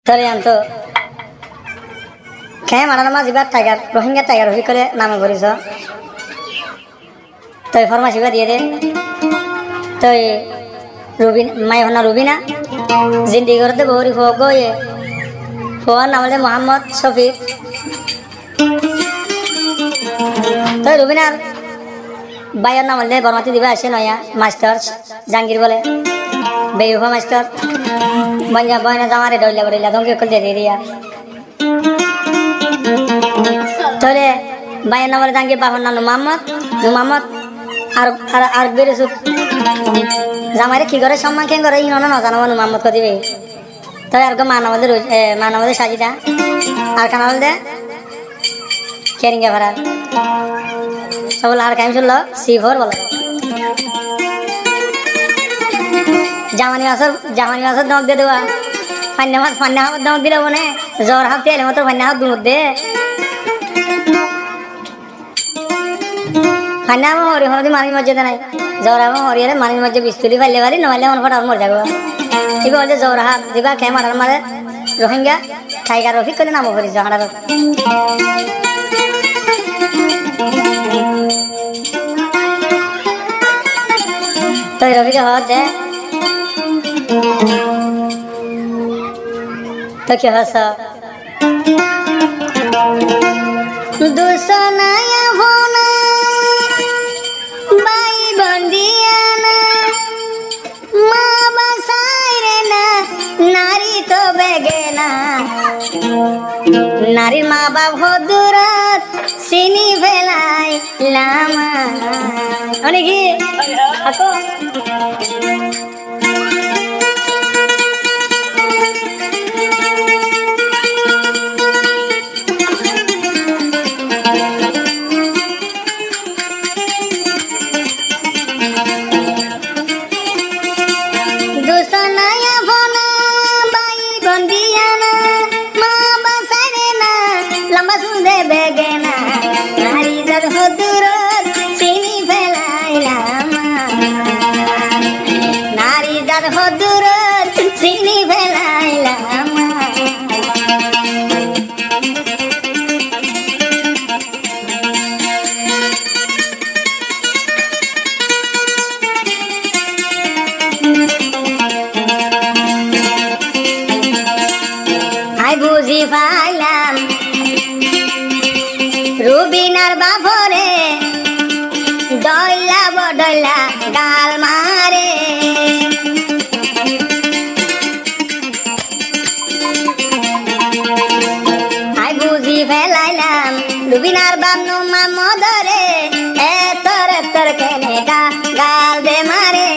Tari anto kayak mana nama jibat tiger Rohingya tiger hobi kole nama goriso तो informasi juga dia deh तो Rubin मैं होना Rubina जिंदगी करते बहुत ही फोको ये फोन नामले मोहम्मद शफीक तो Rubina बायर नामले बरमाती दिवा ऐसे नया मास्टर्स जंगीर बोले बेयुहा मास्टर बंजा बहने हमारे डोले बड़े लादों के कल दे दिया तो ले बायर नामले जंगीर बाहर ना नुमामत আর বেরে সুত জামাইরে কি করে সম্মান কেন করে ইনো না জানো নুমামত করে দিবে তো আর গো মানবদের সাজিটা আর কানাল দে কেরিঙ্গা ভরা সবল আর কাম শুনলো C4 বলো জামানি মাসর দম দিয়ে দেওয়া ফান্না হাত দম দিলে মনে জ্বর হাত তেলে মতো ফান্না হাত দুধ দে ফান্না হরি হরি মানি মজ্জা নাই জ্বর আম হরিয়ারে মানি মজ্জা বিস্তুলি ফাইলে বালি নহলে মন ফটার মর যাবো ঠিক বলে জ্বর হাত দিবা কে মারার মারে রোহিঙ্গা টাইগার রফিক করে নাম করিস হাড়ার তো রফিক হওয়ার দে तो क्या हंसा दुसनाया होना बाई बंदियाना माँ बसाए ना नारी तो बेगेना नारी माँ बाप हो दूरत सिनी फैलाई लामा अनेक ही ako Rubinar bafore doila bodoila gal mare ai buji felailam Rubinar bamnu mamodore etor kene gal de mare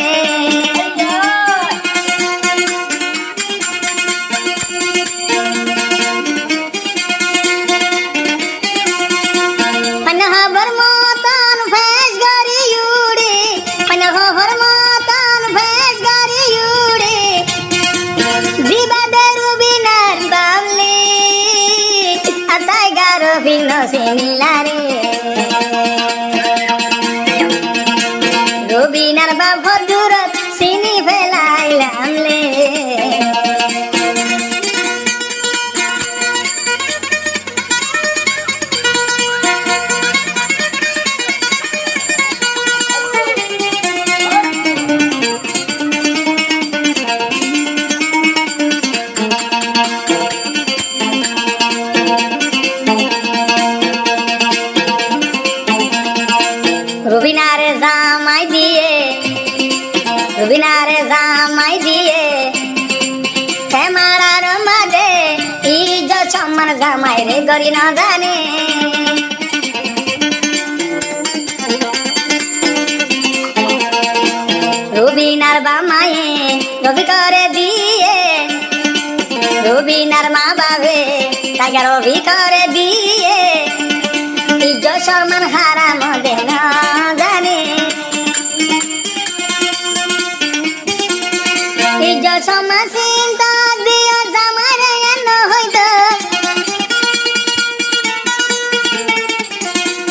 Rubinar bafo durat sini felailam le Rubinare zamai diye Kemarar made ijo chamman zamai re gori na jane Rubinar bamaye robi kore diye Rubinar ma babe taga robi kore diye ijo chamman haram de na jane Ijo sama cinta dia zamare no hoito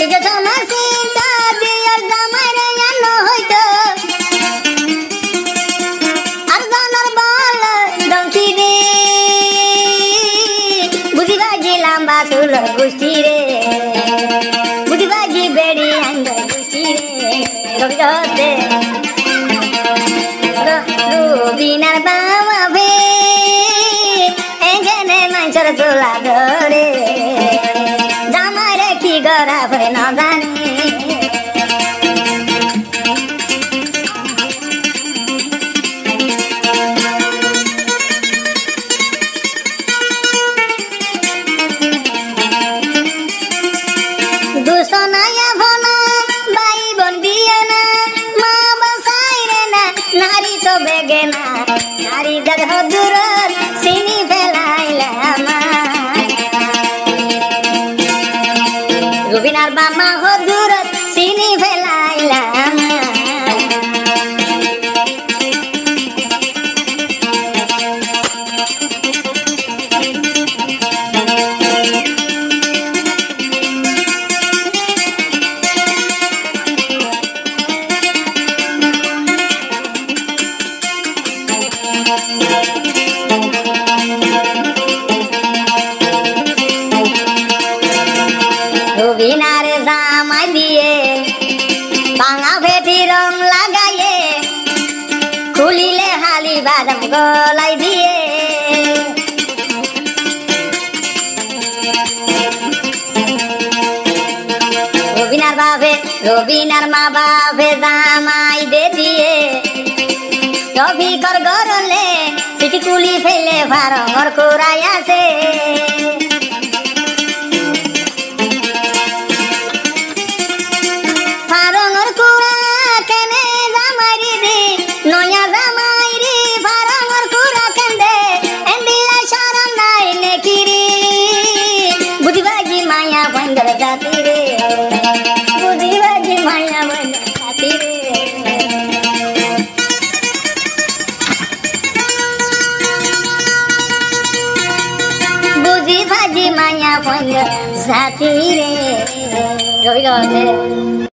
Ijo sama cinta dia zamare no hoito Arzanar bal donki de লম্বা চুল গুষ্টি রে বুঝি বাগি বেড়ি আঙ্গ গুষ্টি রে রবি হতে রবিনার বাবা ভে এখানে মাঞ্চর তোলা ধরে জামাইরে কি গড়া ভরে না জানি দুশনায়া ভনা বাই বন দিয়ে না মা বসাই রে না নারী তো বেগে না নারী দেখ দূর চিনি ফেলাইলা রবিনার বামা হদুর চিনি ফেলাইলা রবিনার জামাই দিয়ে ভাঙা ভেটি রং লাগাইয়ে খুলিলে হালি বাদাম গলাই দিয়ে রবিনার মা বাপে জামাই দে দিয়ে রবি কর গরলে পিটি কুলি ফেলে ভারমর কোরাই আছে ভারমর কোরা কেনে জামাই রে নয়া জামাই রে ভারমর কোরা কেন্দে এন্দিলা শরণ নাই নেকিরি বুঝিবাজি মায়া বন্দর জাতি রে বুঝিবাজি মায়া বন্দর জাতি রে বুঝিবাজি মায়া বন্দর জাতি রে রবি